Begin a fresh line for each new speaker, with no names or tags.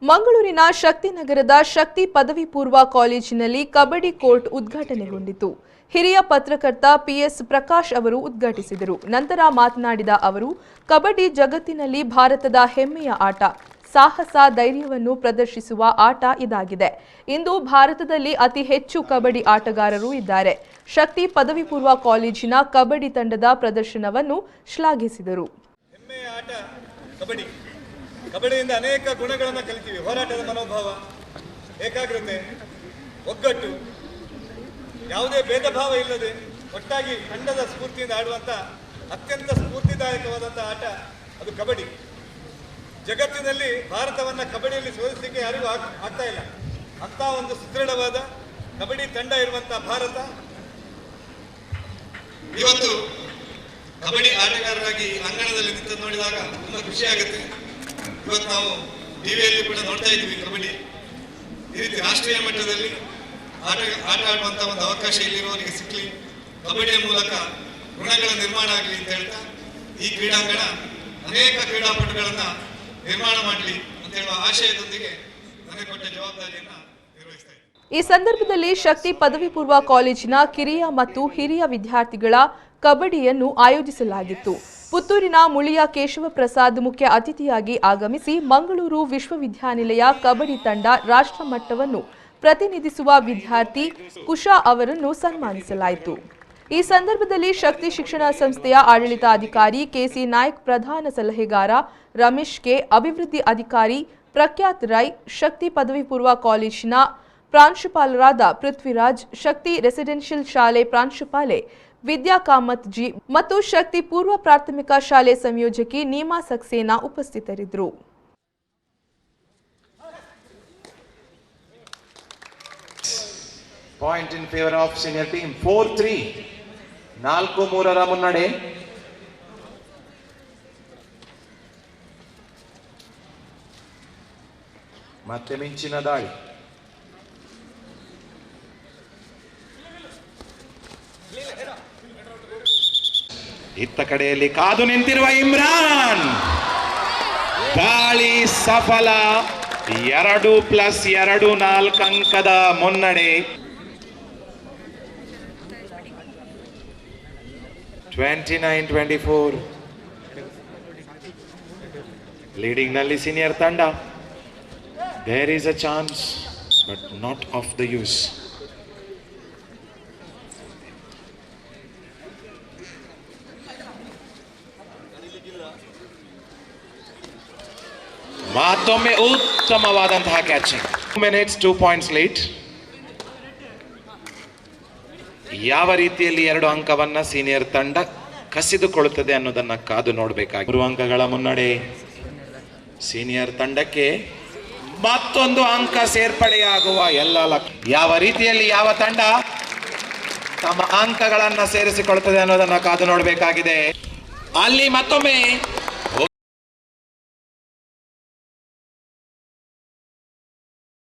ಮಂಗಳೂರಿನ ಶಕ್ತಿನಗರದ ಶಕ್ತಿ ಪದವಿ ಪೂರ್ವ ಕಾಲೇಜಿನಲ್ಲಿ ಕಬಡ್ಡಿ ಕೋರ್ಟ್ ಉದ್ಘಾಟನೆಗೊಂಡಿತು. ಹಿರಿಯ ಪತ್ರಕರ್ತ ಪಿಎಸ್ ಪ್ರಕಾಶ್ ಅವರು ಉದ್ಘಾಟಿಸಿದರು. ನಂತರ ಮಾತನಾಡಿದ ಅವರು, ಕಬಡ್ಡಿ ಜಗತ್ತಿನಲ್ಲಿ ಭಾರತದ ಹೆಮ್ಮೆಯ ಆಟ. ಸಾಹಸ, ಧೈರ್ಯವನ್ನು ಪ್ರದರ್ಶಿಸುವ ಆಟ ಇದಾಗಿದೆ. ಇಂದು ಭಾರತದಲ್ಲಿ ಅತಿ ಹೆಚ್ಚು ಕಬಡ್ಡಿ ಆಟಗಾರರು ಇದ್ದಾರೆ. ಶಕ್ತಿ ಪದವಿ ಪೂರ್ವ ಕಾಲೇಜಿನ ಕಬಡ್ಡಿ ತಂಡದ ಪ್ರದರ್ಶನವನ್ನು ಶ್ಲಾಘಿಸಿದರು.
ಹೆಮ್ಮೆಯ ಆಟ ಕಬಡ್ಡಿ. ಕಬಡ್ಡಿಯಿಂದ ಅನೇಕ ಗುಣಗಳನ್ನು ಕಲಿತೀವಿ. ಹೋರಾಟದ ಮನೋಭಾವ, ಏಕಾಗ್ರತೆ, ಒಗ್ಗಟ್ಟು, ಯಾವುದೇ ಭೇದ ಭಾವ ಇಲ್ಲದೆ ಒಟ್ಟಾಗಿ ತಂಡದ ಸ್ಫೂರ್ತಿಯಿಂದ ಆಡುವಂಥ ಅತ್ಯಂತ ಸ್ಫೂರ್ತಿದಾಯಕವಾದಂಥ ಆಟ ಅದು ಕಬಡ್ಡಿ. ಜಗತ್ತಿನಲ್ಲಿ ಭಾರತವನ್ನು ಕಬಡ್ಡಿಯಲ್ಲಿ ಸೋಲಿಸಲಿಕ್ಕೆ ಯಾರಿಗೂ ಆಗ್ತಾ ಇಲ್ಲ. ಅಂಥ ಒಂದು ಸುದೃಢವಾದ ಕಬಡ್ಡಿ ತಂಡ ಇರುವಂಥ ಭಾರತ ಇವತ್ತು ಕಬಡ್ಡಿ ಆಟಗಾರರಾಗಿ ಅಂಗಣದಲ್ಲಿ ನಿಂತು ನೋಡಿದಾಗ ತುಂಬ ಖುಷಿಯಾಗುತ್ತೆ. ಇವತ್ತು ನಾವು ಟಿವಿಯಲ್ಲಿ ಕೂಡ ನೋಡ್ತಾ ಇದ್ದೀವಿ ಕಬಡ್ಡಿ. ಈ ರೀತಿ ರಾಷ್ಟ್ರೀಯ ಮಟ್ಟದಲ್ಲಿ ಆಟ ಆಡುವಂಥ ಒಂದು ಅವಕಾಶ ಇಲ್ಲಿರುವವರಿಗೆ ಸಿಕ್ಕಲಿ, ಕಬಡ್ಡಿಯ ಮೂಲಕ ಗುಣಗಳ ನಿರ್ಮಾಣ ಆಗಲಿ ಅಂತ ಹೇಳ್ತಾ ಈ ಕ್ರೀಡಾಂಗಣ ಅನೇಕ ಕ್ರೀಡಾಪಟುಗಳನ್ನು ನಿರ್ಮಾಣ ಮಾಡಲಿ ಅಂತ ಹೇಳುವ ಆಶಯದೊಂದಿಗೆ ನನಗೆ ಕೊಟ್ಟ ಜವಾಬ್ದಾರಿಯನ್ನು ನಿರ್ವಹಿಸ್ತಾ ಇದ್ದೀನಿ.
ಈ ಸಂದರ್ಭದಲ್ಲಿ ಶಕ್ತಿ ಪದವಿ ಪೂರ್ವ ಕಾಲೇಜಿನ ಕಿರಿಯ ಮತ್ತು ಹಿರಿಯ ವಿದ್ಯಾರ್ಥಿಗಳ ಕಬಡ್ಡಿಯನ್ನು ಆಯೋಜಿಸಲಾಗಿತ್ತು. ಪುತ್ತೂರಿನ ಮುಳಿಯ ಕೇಶವ ಪ್ರಸಾದ್ ಮುಖ್ಯ ಅತಿಥಿಯಾಗಿ ಆಗಮಿಸಿ ಮಂಗಳೂರು ವಿಶ್ವವಿದ್ಯಾನಿಲಯ ಕಬಡ್ಡಿ ತಂಡ ರಾಷ್ಟ್ರ ಮಟ್ಟವನ್ನು ಪ್ರತಿನಿಧಿಸುವ ವಿದ್ಯಾರ್ಥಿ ಕುಶಾ ಅವರನ್ನು ಸನ್ಮಾನಿಸಲಾಯಿತು. ಈ ಸಂದರ್ಭದಲ್ಲಿ ಶಕ್ತಿ ಶಿಕ್ಷಣ ಸಂಸ್ಥೆಯ ಆಡಳಿತಾಧಿಕಾರಿ ಕೆಸಿ ನಾಯ್ಕ್, ಪ್ರಧಾನ ಸಲಹೆಗಾರ ರಮೇಶ್ ಕೆ, ಅಭಿವೃದ್ಧಿ ಅಧಿಕಾರಿ ಪ್ರಖ್ಯಾತ್ ರೈ, ಶಕ್ತಿ ಪದವಿ ಪೂರ್ವ ಕಾಲೇಜಿನ ಪ್ರಾಂಶುಪಾಲರಾದ ಪೃಥ್ವಿರಾಜ್, ಶಕ್ತಿ ರೆಸಿಡೆನ್ಷಿಯಲ್ ಶಾಲೆ ಪ್ರಾಂಶುಪಾಲೆ ವಿದ್ಯಾ ಕಾಮತ್ ಜಿ ಮತ್ತು ಶಕ್ತಿ ಪೂರ್ವ ಪ್ರಾಥಮಿಕ ಶಾಲೆ ಸಂಯೋಜಕಿ ನೀಮಾ ಸಕ್ಸೇನಾ ಉಪಸ್ಥಿತರಿದ್ದರು.
Point in favor of senior team. 4-3. 4-3 ಮುನ್ನಡೆ. ಮತ್ತೆ ಮಿಂಚಿನ ದಾಳಿ. ಇತ್ತ ಕಡೆಯಲ್ಲಿ ಕಾದು ನಿಂತಿರುವ ಇಮ್ರಾನ್. ದಾಳಿ ಸಫಲ. 2+2 4 ಅಂಕದ ಮುನ್ನಡೆ. 29-24 ಲೀಡಿಂಗ್ ನಲ್ಲಿ ಸೀನಿಯರ್ ತಂಡ. There is a chance but not of the use. ಮತ್ತೊಮ್ಮೆ ಉತ್ತಮವಾದಂತಹ ಕ್ಯಾಚಿಂಗ್. 2 minutes 2 points late. ಯಾವ ರೀತಿಯಲ್ಲಿ 2 ಅಂಕವನ್ನ ಸೀನಿಯರ್ ತಂಡ ಕಸಿದುಕೊಳ್ಳುತ್ತದೆ ಅನ್ನೋದನ್ನ ಕಾದು ನೋಡಬೇಕಾಗಿ. 3 ಅಂಕಗಳ ಮುನ್ನಡೆ ಸೀನಿಯರ್ ತಂಡಕ್ಕೆ. ಮತ್ತೊಂದು ಅಂಕ ಸೇರ್ಪಡೆಯಾಗುವ ಎಲ್ಲ ಯಾವ ರೀತಿಯಲ್ಲಿ ಯಾವ ತಂಡ ತಮ್ಮ ಅಂಕಗಳನ್ನ ಸೇರಿಸಿಕೊಳ್ಳುತ್ತದೆ ಅನ್ನೋದನ್ನ ಕಾದು ನೋಡಬೇಕಾಗಿದೆ. ಅಲ್ಲಿ ಮತ್ತೊಮ್ಮೆ